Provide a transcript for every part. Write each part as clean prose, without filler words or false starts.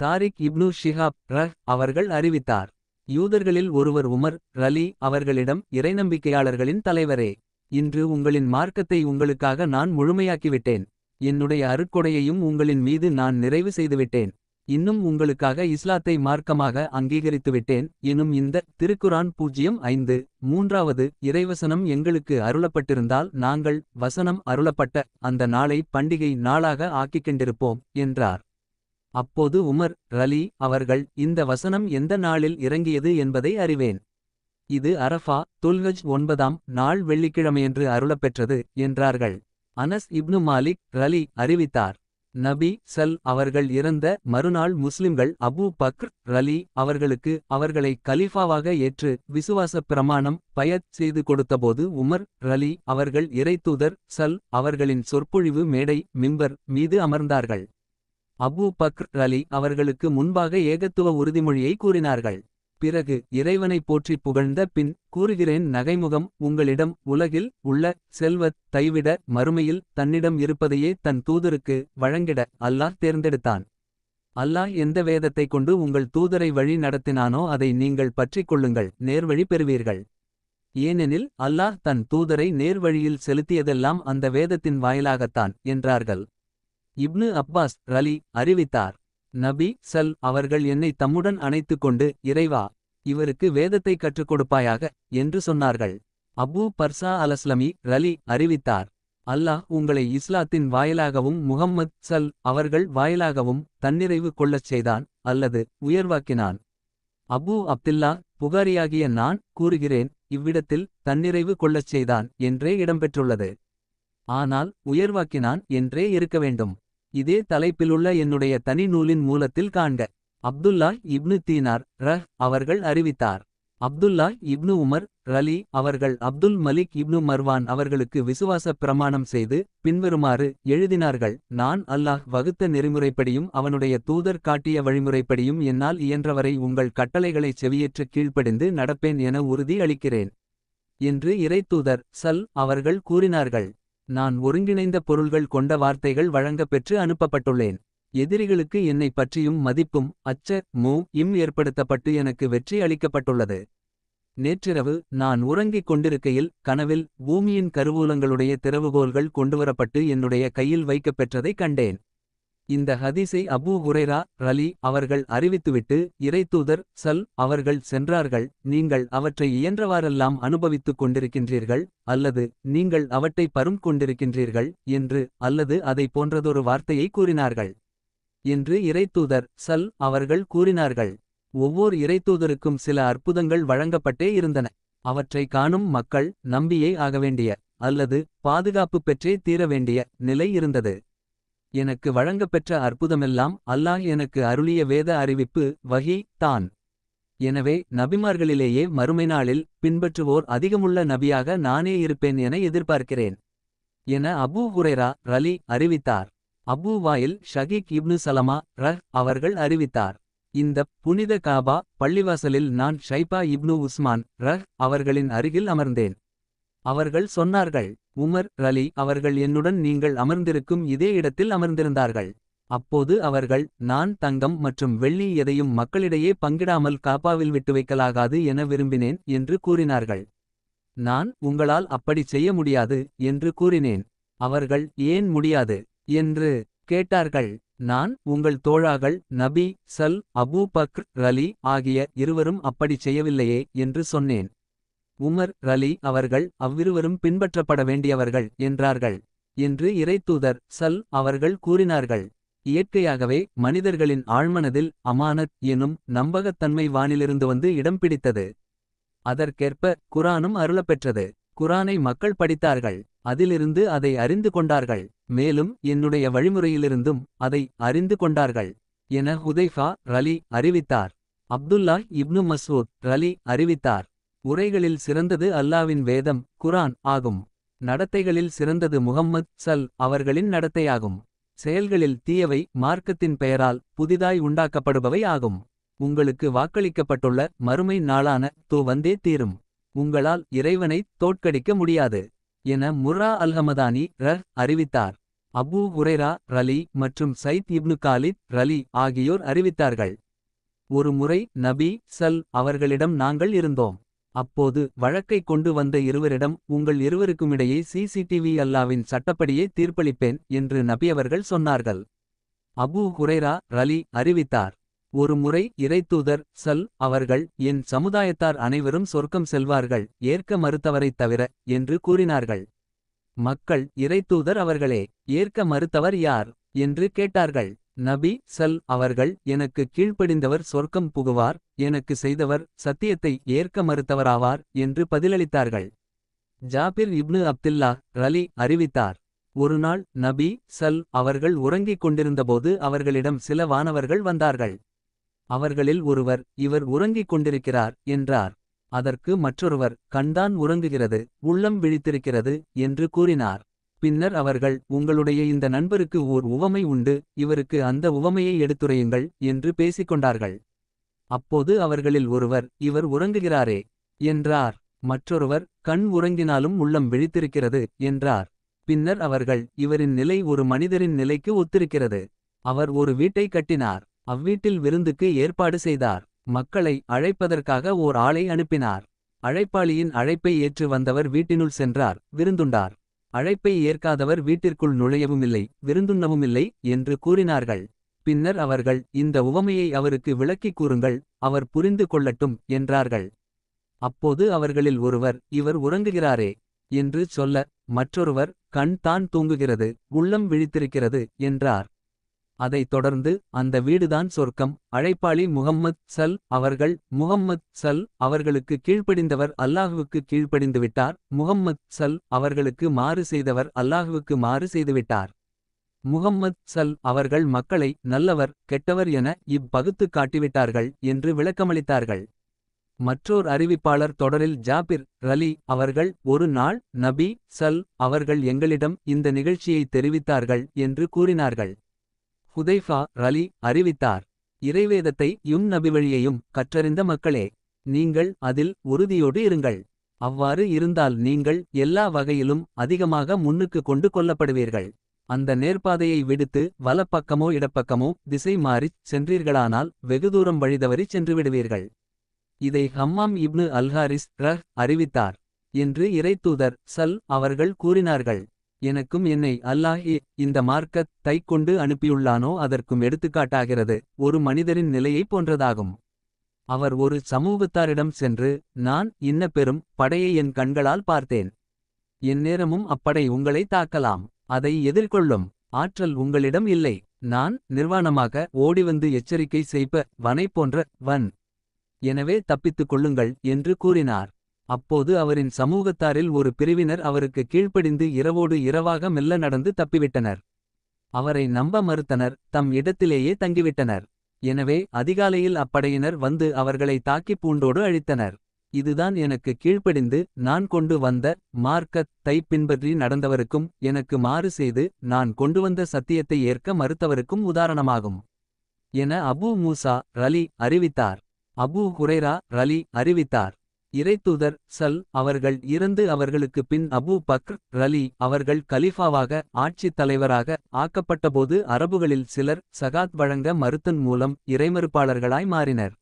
தாரிக் இப்னு ஷிஹாப் அவர்கள் அறிவித்தார். யூதர்களில் ஒருவர் உமர் ரலி அவர்களிடம், இறைநம்பிக்கையாளர்களின் தலைவரே, இன்று உங்களின் மார்க்கத்தை உங்களுக்காக நான் முழுமையாக்கிவிட்டேன். என்னுடைய அருட்கொடையையும் உங்களின் மீது நான் நிறைவு செய்துவிட்டேன். இன்னும் உங்களுக்காக இஸ்லாத்தை மார்க்கமாக அங்கீகரித்துவிட்டேன் எனும் இந்த திருக்குரான் 05 மூன்றாவது இறைவசனம் எங்களுக்கு அருளப்பட்டிருந்தால் நாங்கள் வசனம் அருளப்பட்ட அந்த நாளை பண்டிகை நாளாக ஆக்கிக்கொண்டிருப்போம் என்றார். அப்போது உமர் ரலி அவர்கள், இந்த வசனம் எந்த நாளில் இறங்கியது என்பதை அறிவேன். இது அரஃபா துல்ஹஜ் 9ஆம் நாள் வெள்ளிக்கிழமையன்று அருளப்பெற்றது என்றார்கள். அனஸ் இப்னு மாலிக் ரலி அறிவித்தார். நபி அவர்கள் இறந்த மறுநாள் முஸ்லிம்கள் அபூ பக்ர் ரலி அவர்களுக்கு அவர்களை கலீஃபாவாக ஏற்று விசுவாசப் பிரமாணம் பயத் செய்து கொடுத்தபோது உமர் ரலி அவர்கள் இறைத்தூதர் அவர்களின் சொற்பொழிவு மேடை மிம்பர் மீது அமர்ந்தார்கள். அபூ பக்ர் ரலி அவர்களுக்கு முன்பாக ஏகத்துவ உறுதிமொழியை கூறினார்கள். பிறகு இறைவனை போற்றி புகழ்ந்த பின் கூறுகிறேன், நகைமுகம் உங்களிடம் உலகில் உள்ள செல்வத் தைவிட மறுமையில் தன்னிடம் இருப்பதையே தன் தூதருக்கு வழங்கிட அல்லாஹ் தேர்ந்தெடுத்தான். அல்லாஹ் எந்த வேதத்தை கொண்டு உங்கள் தூதரை வழி நடத்தினானோ அதை நீங்கள் பற்றிக் கொள்ளுங்கள், நேர்வழி பெறுவீர்கள். ஏனெனில் அல்லாஹ் தன் தூதரை நேர்வழியில் செலுத்தியதெல்லாம் அந்த வேதத்தின் வாயிலாகத்தான் என்றார்கள். இப்னு அப்பாஸ் ரலி அறிவித்தார். நபி அவர்கள் என்னை தம்முடன் அணைத்துக் கொண்டு, இறைவா, இவருக்கு வேதத்தை கற்றுக் கொடுப்பாயாக என்று சொன்னார்கள். அபூ பர்சா அலஸ்லமி ரலி அறிவித்தார். அல்லாஹ் உங்களை இஸ்லாத்தின் வாயிலாகவும் முஹம்மத் அவர்கள் வாயிலாகவும் தன்னிறைவு கொள்ளச் செய்தான் அல்லது உயர்வாக்கினான். அபூ அப்தில்லா புகாரியாகிய நான் கூறுகிறேன், இவ்விடத்தில் தன்னிறைவு கொள்ளச் செய்தான் என்றே இடம்பெற்றுள்ளது. ஆனால் உயர்வாக்கினான் என்றே இருக்க வேண்டும். இதே தலைப்பிலுள்ள என்னுடைய தனி நூலின் மூலத்தில் காண்க. அப்துல்லாஹ் இப்னு தீனார் அவர்கள் அறிவித்தார். அப்துல்லாஹ் இப்னு உமர் ரலி அவர்கள் அப்துல் மலிக் இப்னு மர்வான் அவர்களுக்கு விசுவாசப் பிரமாணம் செய்து பின்வருமாறு எழுதினார்கள். நான் அல்லாஹ் வகுத்த நெறிமுறைப்படியும் அவனுடைய தூதர் காட்டிய வழிமுறைப்படியும் என்னால் இயன்றவரை உங்கள் கட்டளைகளை செவியேற்று கீழ்ப்படிந்து நடப்பேன் என உறுதி அளிக்கிறேன் என்று இறைத்தூதர் அவர்கள் கூறினார்கள். நான் ஒருங்கிணைந்த பொருள்கள் கொண்ட வார்த்தைகள் வழங்கப் பெற்று அனுப்பப்பட்டுள்ளேன். எதிரிகளுக்கு என்னை பற்றியும் மதிப்பும் இம் ஏற்படுத்தப்பட்டு எனக்கு வெற்றி அளிக்கப்பட்டுள்ளது. நேற்றிரவு நான் உறங்கிக் கொண்டிருக்கையில் கனவில் பூமியின் கருவூலங்களுடைய திறவுகோல்கள் கொண்டுவரப்பட்டு என்னுடைய கையில் வைக்கப் பெற்றதைக் கண்டேன். இந்த ஹதீஸை அபூ ஹுரைரா ரலி அவர்கள் அறிவித்துவிட்டு, இறைத்தூதர் அவர்கள் சென்றார்கள், நீங்கள் அவற்றை இயன்றவாறெல்லாம் அனுபவித்துக் கொண்டிருக்கின்றீர்கள் அல்லது நீங்கள் அவற்றை பரும் கொண்டிருக்கின்றீர்கள் என்று அல்லது அதை போன்றதொரு வார்த்தையை கூறினார்கள் என்று இறைத்தூதர் அவர்கள் கூறினார்கள். ஒவ்வொரு இறைத்தூதருக்கும் சில அற்புதங்கள் வழங்கப்பட்டே இருந்தன. அவற்றை காணும் மக்கள் நம்பியே ஆகவேண்டிய அல்லது பாதுகாப்பு பெற்றே தீரவேண்டிய நிலை இருந்தது. எனக்கு வழங்கப்பெற்ற அற்புதமெல்லாம் அல்லாஹ் எனக்கு அருளிய வேத அறிவிப்பு வஹி தான். எனவே நபிமார்களிலேயே மறுமை நாளில் பின்பற்றுவோர் அதிகமுள்ள நபியாக நானே இருப்பேன் என எதிர்பார்க்கிறேன் என அபூ ஹுரைரா ரலி அறிவித்தார். அபூ வாயில் ஷகீக் இப்னு சலமா அவர்கள் அறிவித்தார். இந்த புனித காபா பள்ளிவாசலில் நான் ஷைபா இப்னு உஸ்மான் அவர்களின் அருகில் அமர்ந்தேன். அவர்கள் சொன்னார்கள், உமர் ரலி அவர்கள் என்னுடன் நீங்கள் அமர்ந்திருக்கும் இதே இடத்தில் அமர்ந்திருந்தார்கள். அப்போது அவர்கள், நான் தங்கம் மற்றும் வெள்ளி எதையும் மக்களிடையே பங்கிடாமல் காபாவில் விட்டு வைக்கலாகாது என விரும்பினேன் என்று கூறினார்கள். நான், உங்களால் அப்படி செய்ய முடியாது என்று கூறினேன். அவர்கள், ஏன் முடியாது என்று கேட்டார்கள். நான், உங்கள் தோழாகள் நபி அபூ பக்ர் ரலி ஆகிய இருவரும் அப்படிச் செய்யவில்லையே என்று சொன்னேன். உமர் ரலி அவர்கள், அவ்விருவரும் பின்பற்றப்பட வேண்டியவர்கள் என்றார்கள் என்று இறைத்தூதர் அவர்கள் கூறினார்கள். இயற்கையாகவே மனிதர்களின் ஆழ்மனதில் அமானத் எனும் நம்பகத்தன்மை வானிலிருந்து வந்து இடம் பிடித்தது. அதற்கேற்ப குரானும் அருளப்பெற்றது. குரானை மக்கள் படித்தார்கள், அதிலிருந்து அதை அறிந்து கொண்டார்கள், மேலும் என்னுடைய வழிமுறையிலிருந்தும் அதை அறிந்து கொண்டார்கள் என ஹுதைஃபா ரலி அறிவித்தார். அப்துல்லாஹ் இப்னு மஸ்ஊத் ரலி அறிவித்தார். உரைகளில் சிறந்தது அல்லாவின் வேதம் குரான் ஆகும். நடத்தைகளில் சிறந்தது முஹம்மத் அவர்களின் நடத்தையாகும். செயல்களில் தீயவை மார்க்கத்தின் பெயரால் புதிதாய் உண்டாக்கப்படுபவை ஆகும். உங்களுக்கு வாக்களிக்கப்பட்டுள்ள மறுமை நாளான வந்தே தீரும். உங்களால் இறைவனை தோற்கடிக்க முடியாது என முர்ரா அல்ஹமதானி அறிவித்தார். அபூ ஹுரைரா ரலி மற்றும் சைத் இப்னு காலித் ரலி ஆகியோர் அறிவித்தார்கள். ஒரு முறை நபி அவர்களிடம் நாங்கள் இருந்தோம். அப்போது வழக்கை கொண்டு வந்த இருவரிடம் உங்கள் இருவருக்குமிடையே சிசிடிவி அல்லாவின் சட்டப்படியே தீர்ப்பளிப்பேன் என்று நபியவர்கள் சொன்னார்கள். அபூ ஹுரைரா ரலி அறிவித்தார். ஒரு முறை இறைத்தூதர் அவர்கள் என் சமுதாயத்தார் அனைவரும் சொர்க்கம் செல்வார்கள் ஏற்க மறுத்தவரைத் தவிர என்று கூறினார்கள். மக்கள் இறைத்தூதர் அவர்களே, ஏற்க மறுத்தவர் யார் என்று கேட்டார்கள். நபி அவர்கள் எனக்கு கீழ்ப்படிந்தவர் சொர்க்கம் புகுவார், எனக்கு செய்தவர் சத்தியத்தை ஏற்க மறுத்தவராவார் என்று பதிலளித்தார்கள். ஜாபிர் இப்னு அப்துல்லா ரலி அறிவித்தார். ஒருநாள் நபி அவர்கள் உறங்கிக் கொண்டிருந்தபோது அவர்களிடம் சில வானவர்கள் வந்தார்கள். அவர்களில் ஒருவர் இவர் உறங்கிக் கொண்டிருக்கிறார் என்றார். அதற்கு மற்றொருவர் கண்தான் உறங்குகிறது, உள்ளம் விழித்திருக்கிறது என்று கூறினார். பின்னர் அவர்கள் உங்களுடைய இந்த நண்பருக்கு ஓர் உவமை உண்டு, இவருக்கு அந்த உவமையை எடுத்துரையுங்கள் என்று பேசிக்கொண்டார்கள். அப்போது அவர்களில் ஒருவர் இவர் உறங்குகிறாரே என்றார். மற்றொருவர் கண் உறங்கினாலும் உள்ளம் விழித்திருக்கிறது என்றார். பின்னர் அவர்கள் இவரின் நிலை ஒரு மனிதரின் நிலைக்கு ஒத்திருக்கிறது. அவர் ஒரு வீட்டை கட்டினார். அவ்வீட்டில் விருந்துக்கு ஏற்பாடு செய்தார். மக்களை அழைப்பதற்காக ஓர் ஆளை அனுப்பினார். அழைப்பாளியின் அழைப்பை ஏற்று வந்தவர் வீட்டினுள் சென்றார், விருந்துண்டார். அழைப்பை ஏற்காதவர் வீட்டிற்குள் நுழையவுமில்லை, விருந்துண்ணவுமில்லை என்று கூறினார்கள். பின்னர் அவர்கள் இந்த உவமையை அவருக்கு விளக்கிக் கூறுங்கள், அவர் புரிந்து கொள்ளட்டும் என்றார்கள். அப்போது அவர்களில் ஒருவர் இவர் உறங்குகிறாரே என்று சொல்ல, மற்றொருவர் கண் தான் தூங்குகிறது, உள்ளம் விழித்திருக்கிறது என்றார். அதைத் தொடர்ந்து அந்த வீடுதான் சொர்க்கம். அழைப்பாளி முஹம்மத் அவர்கள் முஹம்மத் அவர்களுக்கு கீழ்ப்படிந்தவர் அல்லாஹுவுக்கு கீழ்ப்படிந்துவிட்டார், முஹம்மத் அவர்களுக்கு மாறு செய்தவர் அல்லாஹுவுக்கு மாறு செய்துவிட்டார். முஹம்மத் அவர்கள் மக்களை நல்லவர் கெட்டவர் என பகுத்துக் காட்டிவிட்டார்கள் என்று விளக்கமளித்தார்கள். மற்றோர் அறிவிப்பாளர் தொடரில் ஜாபிர் ரலி அவர்கள் ஒரு நாள் நபி அவர்கள் எங்களிடம் இந்த நிகழ்ச்சியை தெரிவித்தார்கள் என்று கூறினார்கள். ஹுதைஃபா ரலி அறிவித்தார். இறைவேதத்தை நபிவழியையும் கற்றறிந்த மக்களே, நீங்கள் அதில் உறுதியோடு இருங்கள். அவ்வாறு இருந்தால் நீங்கள் எல்லா வகையிலும் அதிகமாக முன்னுக்கு கொண்டு கொள்ளப்படுவீர்கள். அந்த நேர்பாதையை விடுத்து வலப்பக்கமோ இடப்பக்கமோ திசை மாறிச் சென்றீர்களானால் வெகுதூரம் வழிதவறிச் சென்றுவிடுவீர்கள். இதை ஹம்மாம் இப்னு அல்ஹாரிஸ் அறிவித்தார் என்று இறைத்தூதர் அவர்கள் கூறினார்கள். எனக்கும் என்னை அல்லாஹ் இந்த மார்க்கத்தை கொண்டு அனுப்பியுள்ளானோ அதற்கும் எடுத்துக்காட்டாகிறது, ஒரு மனிதரின் நிலையைப் போன்றதாகும். அவர் ஒரு சமூகத்தாரிடம் சென்று, நான் இன்ன பெரும் படையை என் கண்களால் பார்த்தேன். எந்நேரமும் அப்படை உங்களை தாக்கலாம். அதை எதிர்கொள்ளும் ஆற்றல் உங்களிடம் இல்லை. நான் நிர்வாணமாக ஓடிவந்து எச்சரிக்கை செய்ப வனை போன்ற வன். எனவே தப்பித்துக் கொள்ளுங்கள் என்று கூறினார். அப்போது அவரின் சமூகத்தாரில் ஒரு பிரிவினர் அவருக்கு கீழ்ப்படிந்து இரவோடு இரவாக மெல்ல நடந்து தப்பிவிட்டனர். அவரை நம்ப மறுத்தனர், தம் இடத்திலேயே தங்கிவிட்டனர். எனவே அதிகாலையில் அப்படையினர் வந்து அவர்களை தாக்கிப் பூண்டோடு அழித்தனர். இதுதான் எனக்கு கீழ்ப்படிந்து நான் கொண்டு வந்த மார்க்கத்தை பின்பற்றி நடந்தவருக்கும் எனக்கு மாறு செய்து நான் கொண்டுவந்த சத்தியத்தை ஏற்க மறுத்தவருக்கும் உதாரணமாகும் என அபூ மூசா ரலி அறிவித்தார். அபூ ஹுரைரா ரலி அறிவித்தார். இறைத்தூதர் அவர்கள் இறந்து அவர்களுக்கு பின் அபூ பக்ர் ரலி அவர்கள் கலிஃபாவாக ஆட்சித் தலைவராக ஆக்கப்பட்டபோது அரபுகளில் சிலர் சகாத் வழங்க மறுத்தன் மூலம் இறைமறுப்பாளர்களாய் மாறினர்.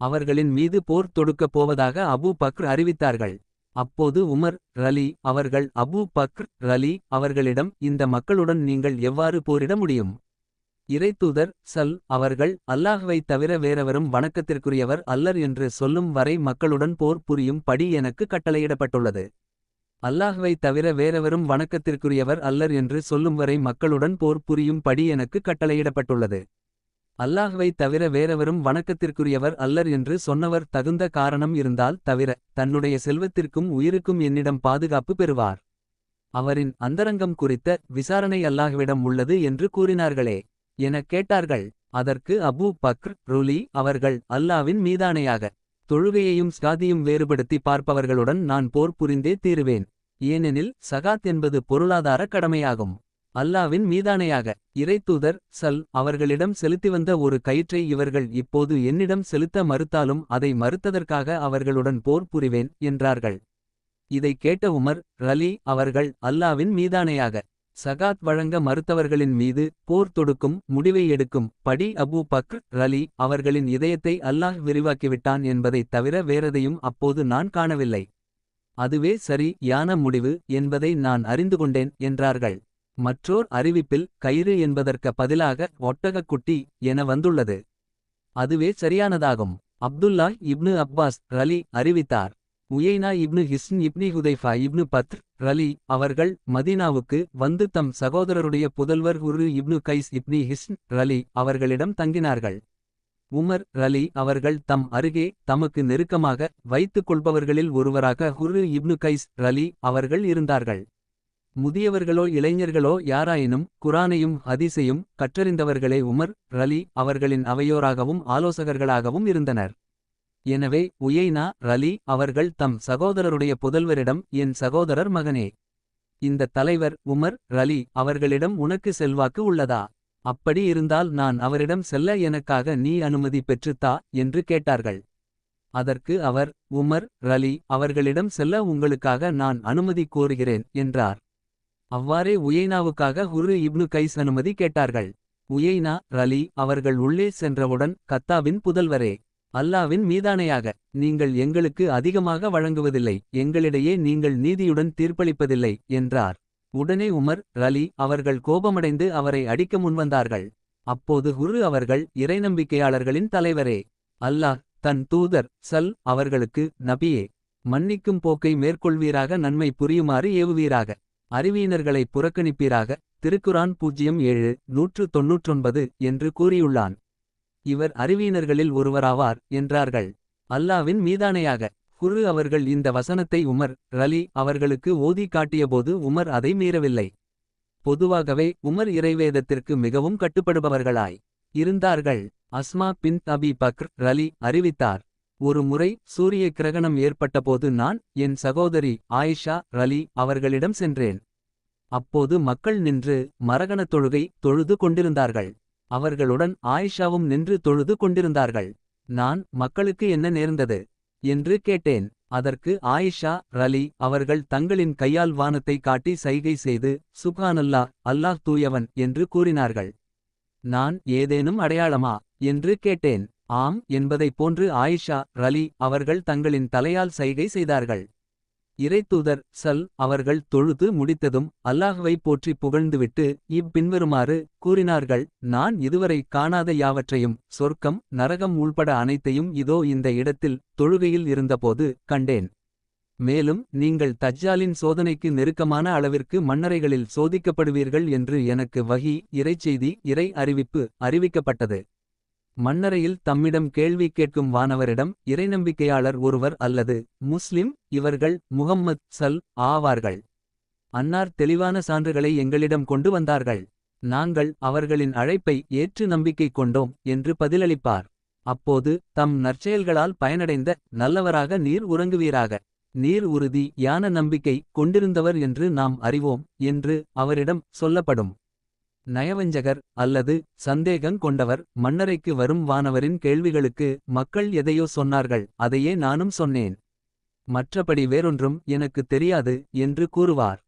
அவர்களின் மீது போர் தொடுக்கப் போவதாக அபூ பக்ர் அறிவித்தார்கள். அப்போது உமர் ரலி அவர்கள் அபூ பக்ர் ரலி அவர்களிடம் இந்த மக்களுடன் நீங்கள் எவ்வாறு போரிட முடியும்? இறைத்தூதர் அவர்கள் அல்லாஹ்வைத் தவிர வேறெவரும் வணக்கத்திற்குரியவர் அல்லர் என்று சொல்லும் வரை மக்களுடன் போர் புரியும் படி எனக்கு கட்டளையிடப்பட்டுள்ளது. அல்லாஹ்வைத் தவிர வேறெவரும் வணக்கத்திற்குரியவர் அல்லர் என்று சொல்லும் வரை மக்களுடன் போர் புரியும் படி எனக்கு கட்டளையிடப்பட்டுள்ளது. அல்லாஹ்வைத் தவிர வேறெவரும் வணக்கத்திற்குரியவர் அல்லர் என்று சொன்னவர் தகுந்த காரணம் இருந்தால் தவிர தன்னுடைய செல்வத்திற்கும் உயிருக்கும் என்னிடம் பாதுகாப்பு பெறுவார். அவரின் அந்தரங்கம் குறித்த விசாரணை அல்லாஹ்விடம் உள்ளது என்று கூறினார்களே எனக் கேட்டார்கள். அதற்கு அபூ பக்ர் ருலி அவர்கள் அல்லாவின் மீதானையாக தொழுகையையும் ஸ்காதியும் வேறுபடுத்தி பார்ப்பவர்களுடன் நான் போர் புரிந்தே தீருவேன். ஏனெனில் சகாத் என்பது பொருளாதார கடமையாகும். அல்லாவின் மீதானையாக இறைத்தூதர் அவர்களிடம் செலுத்தி வந்த ஒரு கயிற்றை இவர்கள் இப்போது என்னிடம் செலுத்த மறுத்தாலும் அதை மறுத்ததற்காக அவர்களுடன் போர் புரிவேன் என்றார்கள். இதை கேட்ட உமர் ரலி அவர்கள் அல்லாவின் மீதானையாக சகாத் வழங்க மறுத்தவர்களின் மீது போர் தொடுக்கும் முடிவை எடுக்கும் படி அபூ பக்ர் ரலி அவர்களின் இதயத்தை அல்லாஹ் விரிவாக்கிவிட்டான் என்பதைத் தவிர வேறெதையும் அப்போது நான் காணவில்லை. அதுவே சரி யான முடிவு என்பதை நான் அறிந்து கொண்டேன் என்றார்கள். மற்றோர் அறிவிப்பில் கயிறு என்பதற்கு பதிலாக ஒட்டகக்குட்டி என வந்துள்ளது. அதுவே சரியானதாகும். அப்துல்லாஹ் இப்னு அப்பாஸ் ரலி அறிவித்தார். உயைனா இப்னு ஹிஸ்ன் இப்னி ஹுதைஃபா இப்னு பத்ர் ரலி அவர்கள் மதீனாவுக்கு வந்து தம் சகோதரருடைய புதல்வர் ஹுர்ரு இப்னு கைஸ் இப்னி ஹிஸ்ன் ரலி அவர்களிடம் தங்கினார்கள். உமர் ரலி அவர்கள் தம் அருகே தமக்கு நெருக்கமாக வைத்துக் கொள்பவர்களில் ஒருவராக ஹுர்ரு இப்னு கைஸ் ரலி அவர்கள் இருந்தார்கள். முதியவர்களோ இளைஞர்களோ யாராயினும் குரானையும் ஹதீஸையும் கற்றறிந்தவர்களே உமர் ரலி அவர்களின் அவையோராகவும் ஆலோசகர்களாகவும் இருந்தனர். எனவே உயைனா ரலி அவர்கள் தம் சகோதரருடைய புதல்வரிடம் என் சகோதரர் மகனே, இந்த தலைவர் உமர் ரலி அவர்களிடம் உனக்கு செல்வாக்கு உள்ளதா? அப்படி இருந்தால் நான் அவரிடம் செல்ல எனக்காக நீ அனுமதி பெற்றுத்தா என்று கேட்டார்கள். அதற்கு அவர் உமர் ரலி அவர்களிடம் செல்ல உங்களுக்காக நான் அனுமதி கோருகிறேன் என்றார். அவ்வாறே உயைனாவுக்காக ஹுர்ரு இப்னு கைஸ் அனுமதி கேட்டார்கள். உயைனா ரலி அவர்கள் உள்ளே சென்றவுடன் கத்தாவின் புதல்வரே, அல்லாவின் மீதானையாக நீங்கள் எங்களுக்கு அதிகமாக வழங்குவதில்லை, எங்களிடையே நீங்கள் நீதியுடன் தீர்ப்பளிப்பதில்லை என்றார். உடனே உமர் ரலி அவர்கள் கோபமடைந்து அவரை அடிக்க முன்வந்தார்கள். அப்போது ஹுர்ரு அவர்கள் இறைநம்பிக்கையாளர்களின் தலைவரே, அல்லாஹ் தன் தூதர் அவர்களுக்கு நபியே, மன்னிக்கும் போக்கை மேற்கொள்வீராக, நன்மை புரியுமாறு ஏவுவீராக, அறிவியினர்களை புறக்கணிப்பீராக, திருக்குரான் 07-199 என்று கூறியுள்ளான். இவர் அறிவியினர்களில் ஒருவராவார் என்றார்கள். அல்லாவின் மீதானையாக ஹுர்ரு அவர்கள் இந்த வசனத்தை உமர் ரலி அவர்களுக்கு ஓதி காட்டியபோது உமர் அதை மீறவில்லை. பொதுவாகவே உமர் இறைவேதத்திற்கு மிகவும் கட்டுப்படுபவர்களாய் இருந்தார்கள். அஸ்மா பின்த் அபி பக்ர் ரலி அறிவித்தார். ஒரு முறை சூரிய கிரகணம் ஏற்பட்டபோது நான் என் சகோதரி ஆயிஷா ரலி அவர்களிடம் சென்றேன். அப்போது மக்கள் நின்று மரகணத் தொழுகை தொழுது கொண்டிருந்தார்கள். அவர்களுடன் ஆயிஷாவும் நின்று தொழுது கொண்டிருந்தார்கள். நான் மக்களுக்கு என்ன நேர்ந்தது என்று கேட்டேன். அதற்கு ஆயிஷா ரலி அவர்கள் தங்களின் கையால் வானத்தை காட்டி சைகை செய்து சுப்ஹானல்லாஹ், அல்லாஹ் தூயவன் என்று கூறினார்கள். நான் ஏதேனும் அடையாளமா என்று கேட்டேன். ஆம் என்பதைப் போன்று ஆயிஷா ரலி அவர்கள் தங்களின் தலையால் சைகை செய்தார்கள். இறைத்தூதர் அவர்கள் தொழுது முடித்ததும் அல்லாஹ்வை போற்றி புகழ்ந்துவிட்டு பின்வருமாறு கூறினார்கள். நான் இதுவரை காணாத யாவற்றையும், சொர்க்கம் நரகம் உள்பட அனைத்தையும் இதோ இந்த இடத்தில் தொழுகையில் இருந்தபோது கண்டேன். மேலும் நீங்கள் தஜ்ஜாலின் சோதனைக்கு நெருக்கமான அளவிற்கு மண்ணறைகளில் சோதிக்கப்படுவீர்கள் என்று எனக்கு வஹி இறைச்செய்தி இறை அறிவிப்பு அறிவிக்கப்பட்டது. மண்ணறையில் தம்மிடம் கேள்வி கேட்கும் வானவரிடம் இறைநம்பிக்கையாளர் ஒருவர் அல்லது முஸ்லிம் இவர்கள் முஹம்மத் ஆவார்கள். அன்னார் தெளிவான சான்றுகளை எங்களிடம் கொண்டு வந்தார்கள். நாங்கள் அவர்களின் அழைப்பை ஏற்று நம்பிக்கை கொண்டோம் என்று பதிலளிப்பார். அப்போது தம் நற்செயல்களால் பயனடைந்த நல்லவராக நீர் உறங்குவீராக, நீர் உறுதி யான நம்பிக்கை கொண்டிருந்தவர் என்று நாம் அறிவோம் என்று அவரிடம் சொல்லப்படும். நயவஞ்சகர் அல்லது சந்தேகங் கொண்டவர் மண்ணறைக்கு வரும் வானவரின் கேள்விகளுக்கு மக்கள் எதையோ சொன்னார்கள், அதையே நானும் சொன்னேன். மற்றபடி வேறொன்றும் எனக்குத் தெரியாது என்று கூறுவார்.